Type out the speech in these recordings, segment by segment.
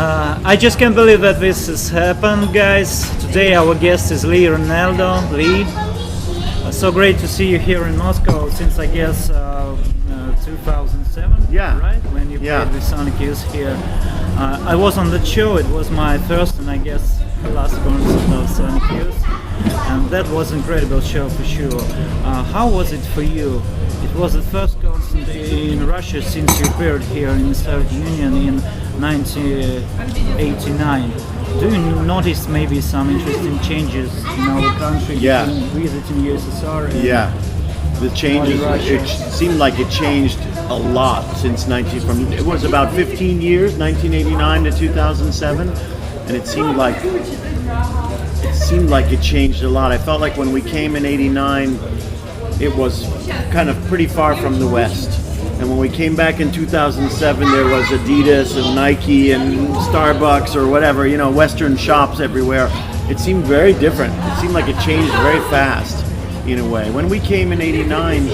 I just can't believe that this has happened, guys. Today our guest is Lee Ranaldo. Lee, so great to see you here in Moscow since I guess 2007, Yeah. right? When you Yeah. played with Sonic Youth here. I was on the show, it was my first and I guess last concert of Sonic Youth. And that was an incredible show for sure. How was it for you? It was the first concert in Russia since you appeared here in the Soviet Union in 1989. Do you notice maybe some interesting changes in our country Yeah. between visiting USSR and Yeah, the changes. Russia? It seemed like it changed a lot since it was about 15 years, 1989 to 2007, and it seemed like it changed a lot. I felt like when we came in '89, it was kind of pretty far from the West. And when we came back in 2007, there was Adidas and Nike and Starbucks or whatever, Western shops everywhere. It seemed very different. It seemed like it changed very fast in a way. When we came in '89,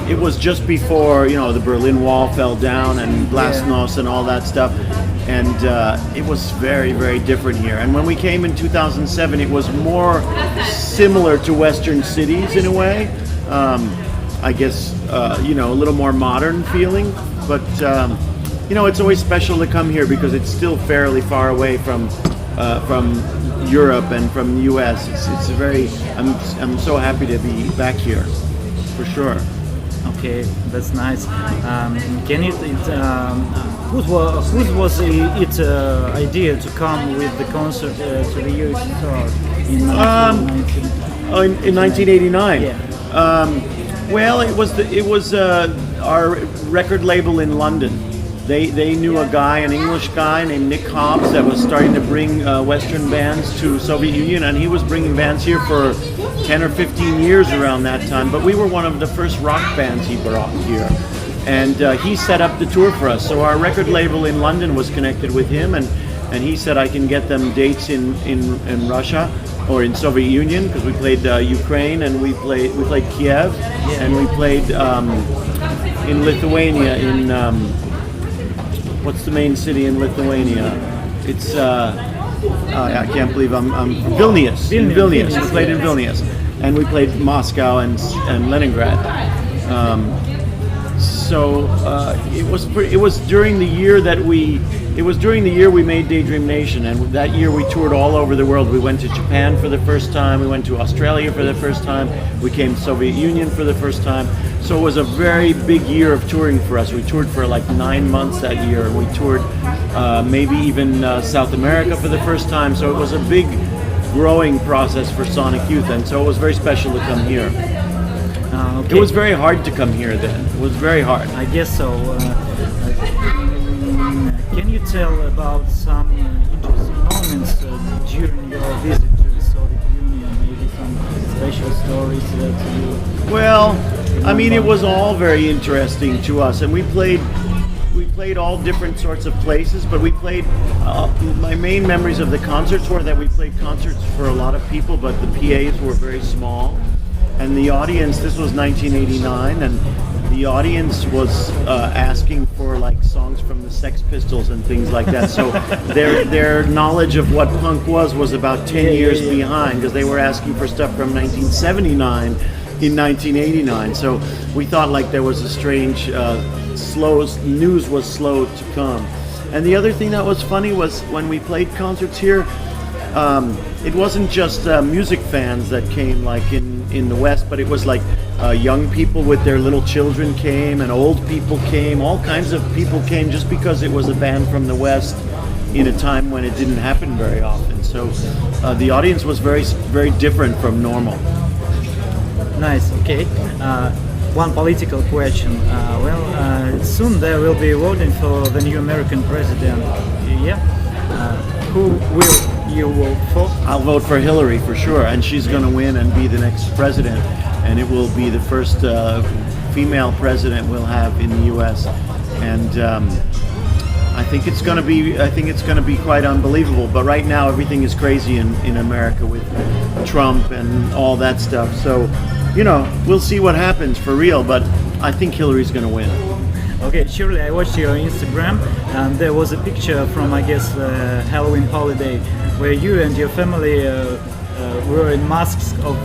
it was just before, the Berlin Wall fell down and Glasnost and all that stuff. And it was very, very different here. And when we came in 2007, it was more similar to Western cities in a way. I guess, a little more modern feeling. But, it's always special to come here because it's still fairly far away from Europe and from the U.S. It's a very, I'm so happy to be back here, for sure. Okay, that's nice. Can you? Whose was it idea to come with the concert to the USSR in 1989? Yeah. Well, it was our record label in London. They knew a guy, an English guy named Nick Hobbs, that was starting to bring Western bands to Soviet Union, and he was bringing bands here for 10 or 15 years around that time. But we were one of the first rock bands he brought here, and he set up the tour for us. So our record label in London was connected with him, and he said I can get them dates in Russia or in Soviet Union, because we played Ukraine and we played Kiev, and we played in Lithuania in. What's the main city in Lithuania? It's I can't believe I'm Vilnius. In Vilnius. We played in Vilnius, and we played Moscow and Leningrad. It was during the year we made Daydream Nation, and that year we toured all over the world. We went to Japan for the first time. We went to Australia for the first time. We came to Soviet Union for the first time. So it was a very big year of touring for us. We toured for like 9 months that year. We toured maybe even South America for the first time. So it was a big growing process for Sonic Youth, and so it was very special to come here. Okay. It was very hard to come here then. It was very hard. I guess so. Can you tell about some interesting moments during your visit to the Soviet Union? Maybe some special stories that you... Well, I mean, it was all very interesting to us, and we played all different sorts of places, but we played, my main memories of the concerts were that we played concerts for a lot of people, but the PAs were very small, and the audience, this was 1989, and the audience was asking for like songs from the Sex Pistols and things like that. So their knowledge of what punk was about 10 years behind, because they were asking for stuff from 1979 in 1989. So we thought like there was a strange news was slow to come. And the other thing that was funny was when we played concerts here, it wasn't just music fans that came like in the West, but it was like young people with their little children came, and old people came, all kinds of people came just because it was a band from the West in a time when it didn't happen very often. So the audience was very, very different from normal. Nice, okay. One political question. Soon there will be voting for the new American president. Yeah. Who will you vote for? I'll vote for Hillary for sure, and she's going to win and be the next president, and it will be the first female president we'll have in the U.S. And I think it's going to be quite unbelievable. But right now everything is crazy in America with Trump and all that stuff. So, we'll see what happens for real. But I think Hillary's going to win. Okay, surely I watched your Instagram, and there was a picture from, I guess, Halloween holiday, where you and your family were in masks of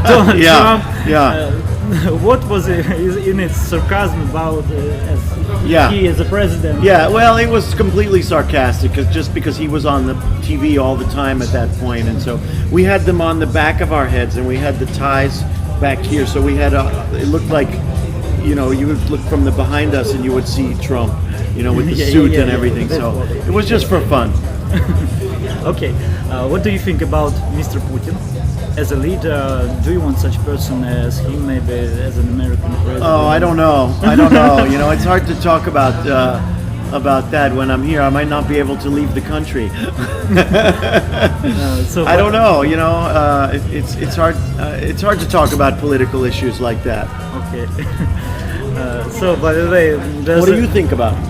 Donald Yeah, Trump. yeah. What was it in its sarcasm about as Yeah. he is a president? Yeah, well, it was completely sarcastic, just because he was on the TV all the time at that point, and so we had them on the back of our heads, and we had the ties back here, so we had it looked like, you know, you would look from the behind us and you would see Trump, you know, with the suit and everything. That's So what it was just for fun. Okay, what do you think about Mr. Putin as a leader? Do you want such person as him, maybe as an American president? Oh, I don't know. I don't know. You know, it's hard to talk about that when I'm here. I might not be able to leave the country. I don't know. You know, it's hard. It's hard to talk about political issues like that. Okay. So, by the way, What do you think about it?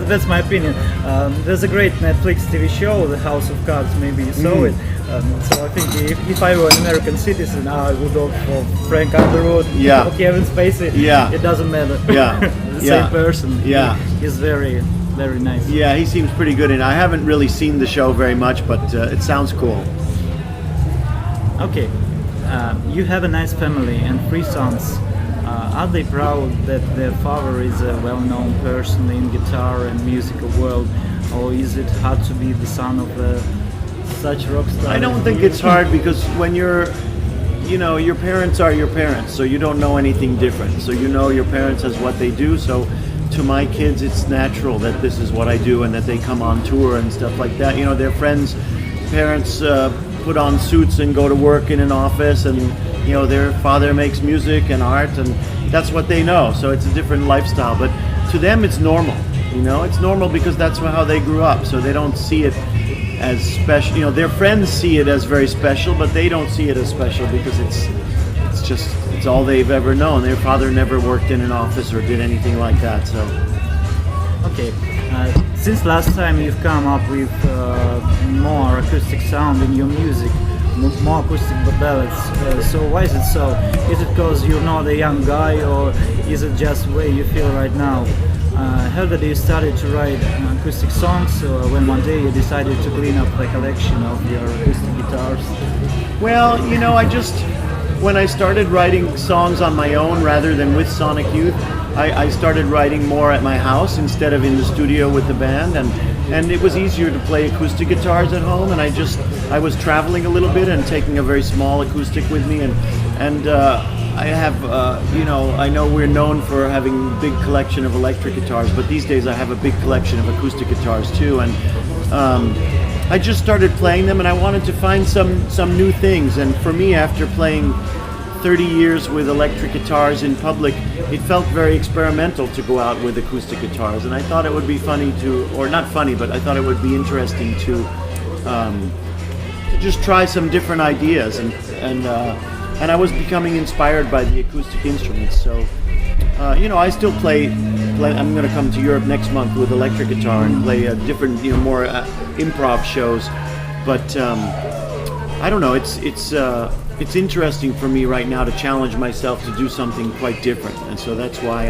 That's my opinion. There's a great Netflix TV show, The House of Cards. Maybe you saw it. So I think if I were an American citizen, I would vote for Frank Underwood Yeah. or Kevin Spacey. Yeah. It doesn't matter. Yeah. The Yeah. same person. Yeah. He's very, very nice. Yeah, he seems pretty good, and I haven't really seen the show very much, but it sounds cool. Okay. You have a nice family and 3 sons. Are they proud that their father is a well-known person in guitar and musical world, or is it hard to be the son of such rock star? I don't think it's hard, because when you know, your parents are your parents, so you don't know anything different. So you know your parents as what they do. So to my kids, it's natural that this is what I do and that they come on tour and stuff like that. You know, their friends' parents put on suits and go to work in an office, and you know, their father makes music and art, and that's what they know. So it's a different lifestyle, but to them it's normal. You know, it's normal because that's how they grew up. So they don't see it as special. You know, their friends see it as very special, but they don't see it as special because it's all they've ever known. Their father never worked in an office or did anything like that. So Okay. Since last time you've come up with more acoustic sound in your music, more acoustic ballads. So why is it so? Is it because you're not a young guy, or is it just the way you feel right now? How did you started to write acoustic songs when one day you decided to clean up the collection of your acoustic guitars? well, you know, when I started writing songs on my own rather than with Sonic Youth, I started writing more at my house instead of in the studio with the band, and it was easier to play acoustic guitars at home. And I was traveling a little bit and taking a very small acoustic with me, and I have, you know, I know we're known for having a big collection of electric guitars, but these days I have a big collection of acoustic guitars too, and I just started playing them, and I wanted to find some new things. And for me, after playing 30 years with electric guitars in public, it felt very experimental to go out with acoustic guitars, and I thought it would be funny or not funny, but I thought it would be interesting to just try some different ideas, and I was becoming inspired by the acoustic instruments. So you know, I still play. I'm going to come to Europe next month with electric guitar and play different, you know, more improv shows. But I don't know. It's interesting for me right now to challenge myself to do something quite different, and so that's why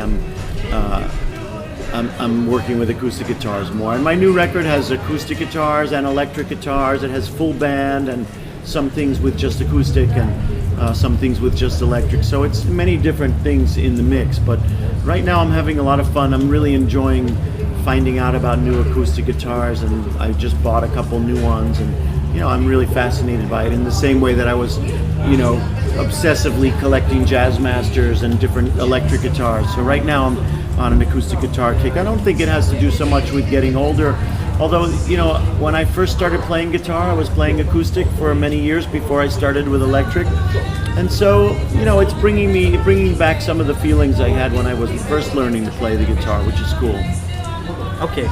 I'm working with acoustic guitars more. And my new record has acoustic guitars and electric guitars. It has full band and some things with just acoustic and some things with just electric. So it's many different things in the mix. But right now I'm having a lot of fun. I'm really enjoying finding out about new acoustic guitars, and I just bought a couple new ones, and you know, I'm really fascinated by it in the same way that I was, you know, obsessively collecting Jazz Masters and different electric guitars. So right now I'm on an acoustic guitar kick. I don't think it has to do so much with getting older, although, you know, when I first started playing guitar, I was playing acoustic for many years before I started with electric. And so, you know, it's bringing back some of the feelings I had when I was first learning to play the guitar, which is cool. Okay,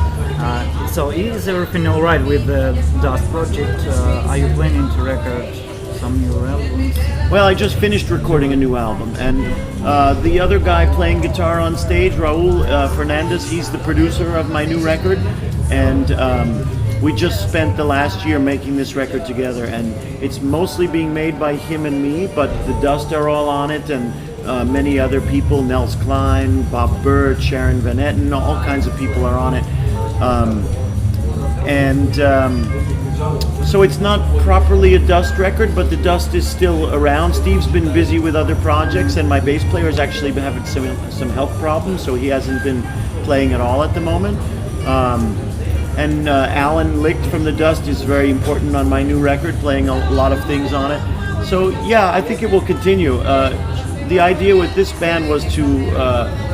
so is everything all right with the Dust project? Are you planning to record some new albums? Well, I just finished recording a new album, and the other guy playing guitar on stage, Raul Fernandez, he's the producer of my new record, and we just spent the last year making this record together, and it's mostly being made by him and me, but the Dust are all on it, and many other people, Nels Klein, Bob Bird, Sharon Van Etten, all kinds of people are on it. So it's not properly a Dust record, but the Dust is still around. Steve's been busy with other projects, and my bass player has actually been having some health problems, so he hasn't been playing at all at the moment. And Alan Licht from the Dust is very important on my new record, playing a lot of things on it. So yeah, I think it will continue. The idea with this band was to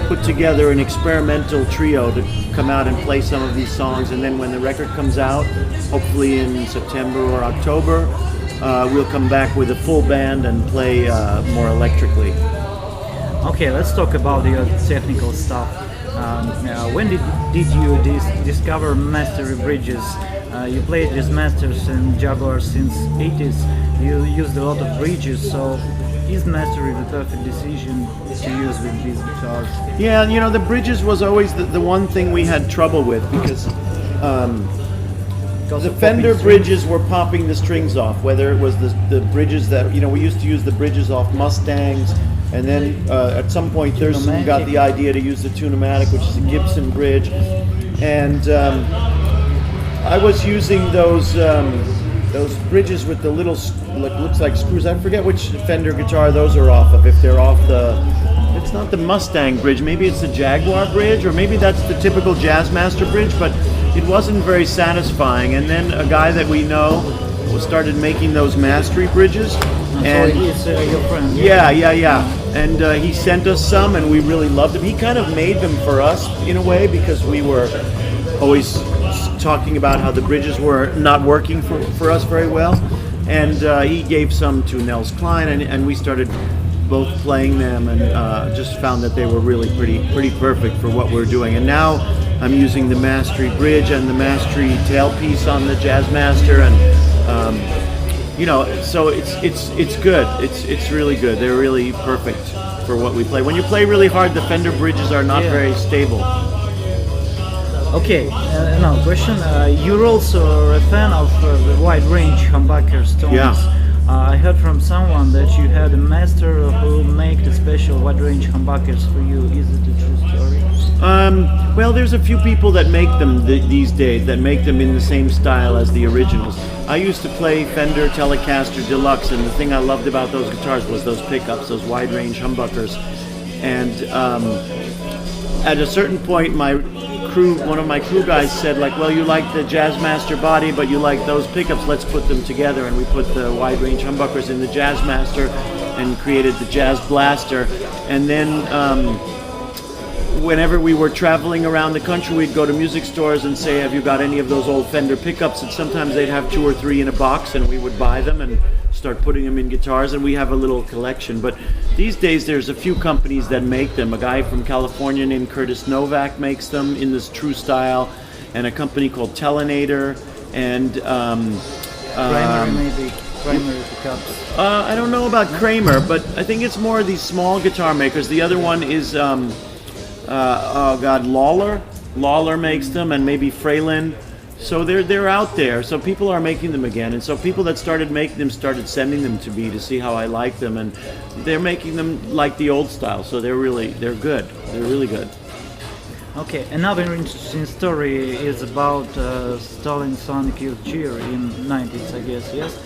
put together an experimental trio to come out and play some of these songs, and then when the record comes out, hopefully in September or October, we'll come back with a full band and play more electrically. Okay, let's talk about your technical stuff. When did you discover mastery bridges? You played with Masters and Jaguars since 80s. You used a lot of bridges, so is mastery the perfect decision to use with these guitars? Yeah, you know, the bridges was always the one thing we had trouble with, because the Fender bridges were popping the strings off, whether it was the bridges that, you know, we used to use the bridges off Mustangs, and then at some point Thurston got the idea to use the Tune-O-Matic, which is a Gibson bridge, and I was using those bridges with the little, looks like screws. I forget which Fender guitar those are off of. If they're off it's not the Mustang bridge, maybe it's the Jaguar bridge, or maybe that's the typical Jazzmaster bridge, but it wasn't very satisfying. And then a guy that we know started making those Mastery bridges. And so he's your friend. Yeah. And he sent us some, and we really loved them. He kind of made them for us in a way, because we were always talking about how the bridges were not working for us very well. And he gave some to Nels Klein, and we started both playing them, and just found that they were really pretty perfect for what we're doing. And now I'm using the Mastery bridge and the Mastery tailpiece on the Jazzmaster, and you know, so it's good. It's really good. They're really perfect for what we play. When you play really hard, the Fender bridges are not very stable. Okay, now question. You're also a fan of the wide range humbuckers tones. Yeah. I heard from someone that you had a master who made the special wide range humbuckers for you. Is it a true story? Well, there's a few people that make them these days, that make them in the same style as the originals. I used to play Fender Telecaster Deluxe, and the thing I loved about those guitars was those pickups, those wide range humbuckers. And at a certain point, one of my crew guys said, like, well, you like the Jazzmaster body, but you like those pickups, let's put them together. And we put the wide range humbuckers in the Jazzmaster and created the Jazz Blaster. And then whenever we were traveling around the country, we'd go to music stores and say, have you got any of those old Fender pickups? And sometimes they'd have 2 or 3 in a box, and we would buy them and start putting them in guitars, and we have a little collection. But these days there's a few companies that make them. A guy from California named Curtis Novak makes them in this true style, and a company called Telinator, and Kramer, maybe. Kramer pickups. I don't know about Kramer, but I think it's more these small guitar makers. The other one is Lawler. Lawler makes them, and maybe Fralin. So they're out there. So people are making them again, and so people that started making them started sending them to me to see how I like them, and they're making them like the old style. So they're good. They're really good. Okay, another interesting story is about Stalin Sonic Youth Cheer in 90s, I guess, yes?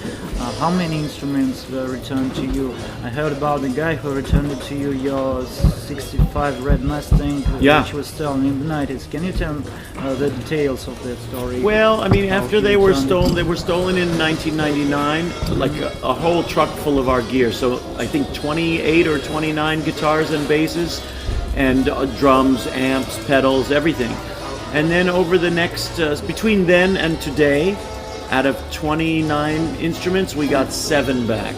How many instruments were returned to you? I heard about the guy who returned it to you, your 65 Red Mustang, which was stolen in the 90s. Can you tell the details of that story? Well, I mean, after they were stolen in 1999, like a whole truck full of our gear. So I think 28 or 29 guitars and basses, and drums, amps, pedals, everything. And then over the next, between then and today, out of 29 instruments, we got 7 back.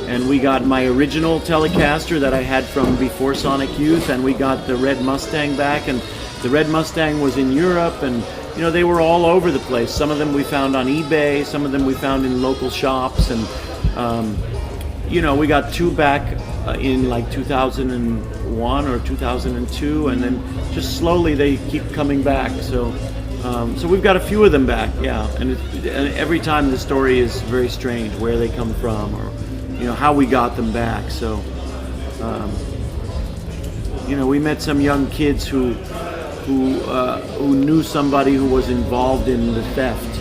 And we got my original Telecaster that I had from before Sonic Youth, and we got the Red Mustang back, and the Red Mustang was in Europe, and you know, they were all over the place. Some of them we found on eBay, some of them we found in local shops, and you know, we got 2 back in like 2001 or 2002, and then just slowly they keep coming back. So we've got a few of them back, yeah. And every time the story is very strange, where they come from, or you know, how we got them back. So we met some young kids who knew somebody who was involved in the theft,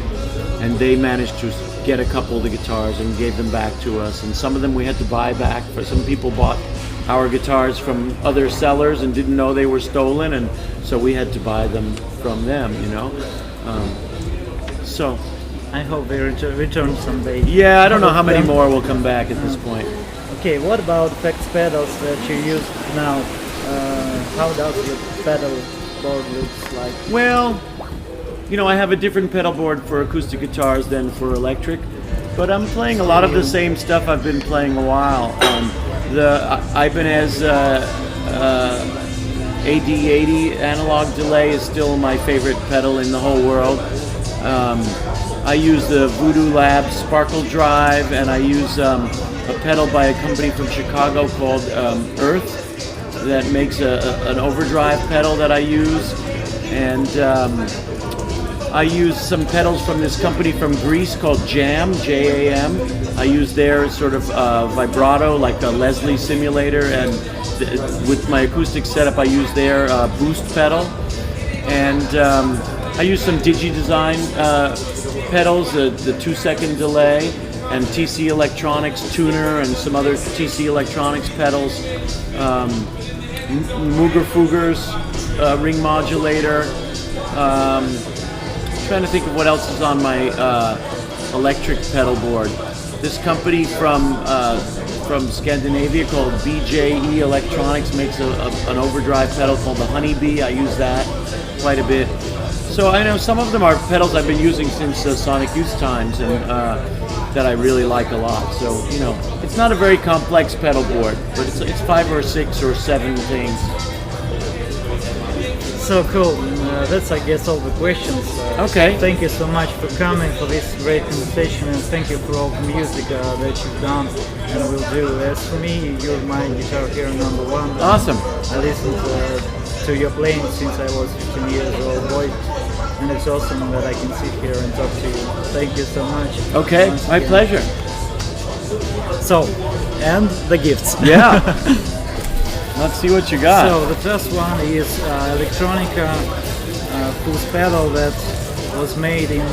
and they managed to get a couple of the guitars and gave them back to us. And some of them we had to buy back. For some people bought our guitars from other sellers and didn't know they were stolen, and so we had to buy them from them. So I hope they return someday. yeah, I don't know how many more will come back at this point. Okay, what about effects pedals that you use now? How does your pedal board looks like? Well, I have a different pedal board for acoustic guitars than for electric, but I'm playing a lot of the same stuff I've been playing a while. The Ibanez AD80 analog delay is still my favorite pedal in the whole world. I use the Voodoo Labs Sparkle Drive, and I use a pedal by a company from Chicago called Earth that makes an overdrive pedal that I use. And I use some pedals from this company from Greece called Jam, J-A-M. I use their sort of vibrato, like a Leslie simulator, and with my acoustic setup I use their boost pedal. And I use some DigiDesign pedals, the 2-second delay, and TC Electronics tuner, and some other TC Electronics pedals. Mooger Foogers ring modulator. Trying to think of what else is on my electric pedal board. This company from Scandinavia called BJE Electronics makes an overdrive pedal called the Honeybee. I use that quite a bit. So I know some of them are pedals I've been using since Sonic Youth times, and that I really like a lot. So it's not a very complex pedal board, but it's 5 or 6 or 7 things. So cool. That's, I guess, all the questions. Okay. Thank you so much for coming, for this great conversation, and thank you for all the music that you've done and will do. As for me, you're my guitar hero #1. Awesome. I listened to your playing since I was 15 years old boy, and it's awesome that I can sit here and talk to you. Thank you so much. Okay, my pleasure. So, and the gifts. Yeah. Let's see what you got. So the first one is electronica full pedal that was made in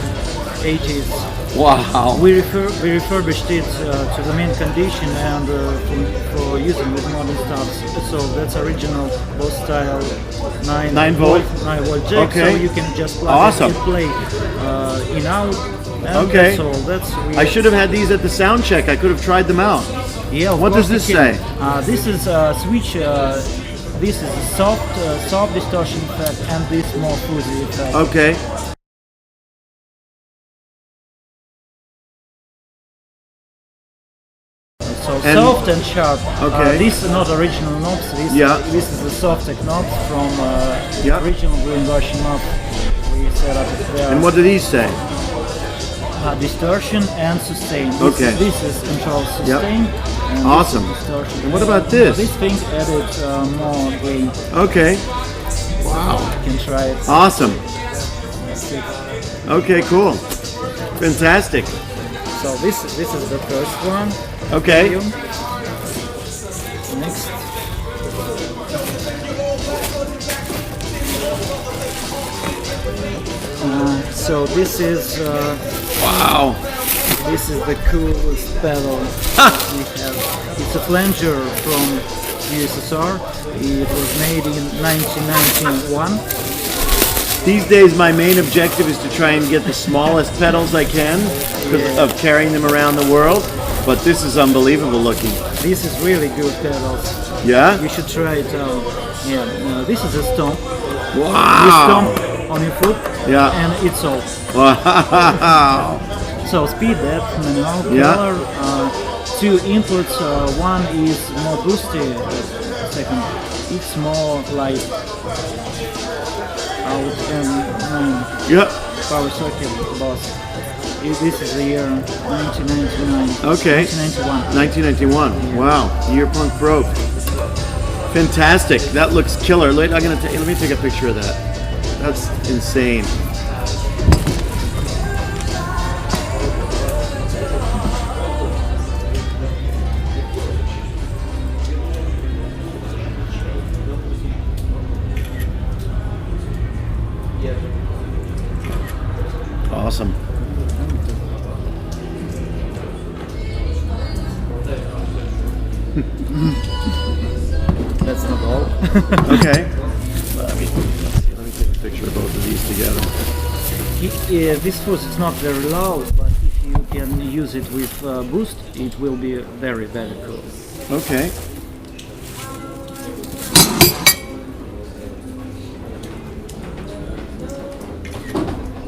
80s. Wow. We refurbished it to the mint condition and for using with modern stuff. So that's original boss style 9 volt jack. Okay. So you can just plug it and play in out. And okay. That's I should have had these at the sound check. I could have tried them out. Yeah. What does this say? This is a switch. This is a soft distortion effect, and this more fuzzy effect. Okay. So soft and sharp. Okay. These are not original knobs. This is the soft knobs from original greenwashing knob. We set up there. And what do these say? Distortion and sustain. This is control sustain. And awesome. Distortion. And what about this? This thing added more gain. Okay. Wow. You can try it. Awesome. Okay, cool. Fantastic. So this is the first one. Okay. Next. So this is wow. This is the coolest pedal we have. It's a flanger from USSR. It was made in 1991. These days my main objective is to try and get the smallest pedals I can because of carrying them around the world, but this is unbelievable looking. This is really good pedals. Yeah? You should try it out. This is a stomp. Wow! You stomp on your foot and it's all. Wow! So speed, depth, manual, color, 2 inputs, one is more boosty, second it's more like out and power circuit boss. This is the year 1999. Okay. 1991. 1991. Yeah. Wow. Year punk broke. Fantastic. That looks killer. Let me take a picture of that. That's insane. That's not all. Okay. Let me take a picture of both of these together. This fuzz is not very loud, but if you can use it with boost, it will be very, very cool. Okay.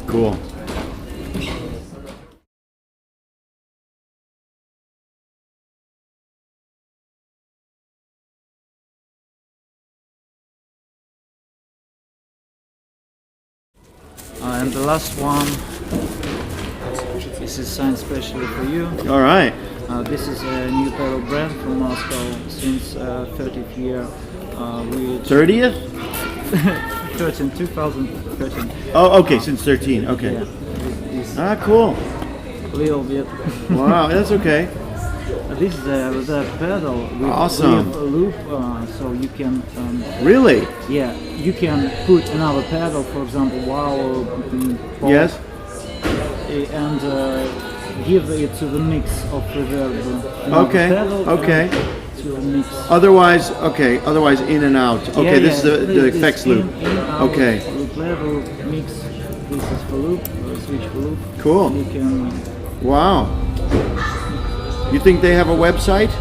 Cool. And the last one, this is signed specially for you. All right. This is a new pedal brand from Moscow since 30th year. We 30th? 2013. Oh, okay. Since 13. Okay. Yeah, this Ah, cool. little bit. Wow, that's okay. This is the pedal with Awesome. with a loop, so you can Really? yeah, you can put another pedal, for example, wow, pop, Yes. and give it to the mix of reverb. Another Okay. pedal Okay. to the mix. Otherwise, okay. Otherwise, in and out. Okay. This is the this effects in, loop. in, out, Okay. Loop level, mix. This is for loop, switch for loop. Cool. You can, Wow. You think they have a website?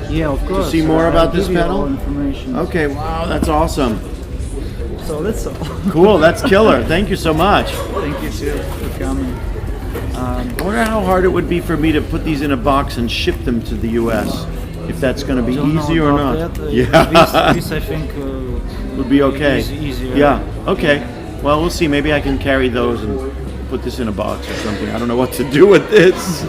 yeah, of course. see more I'll about this give you pedal? all information. Okay. Wow, that's awesome. So that's all. Cool. That's killer. Thank you so much. Thank you too for coming. I wonder how hard it would be for me to put these in a box and ship them to the U.S. If that's going to be Don't know easy or about not. that. Yeah. This I think Would be okay. Easier. Yeah. Okay. Well, we'll see. Maybe I can carry those and put this in a box or something. I don't know what to do with this.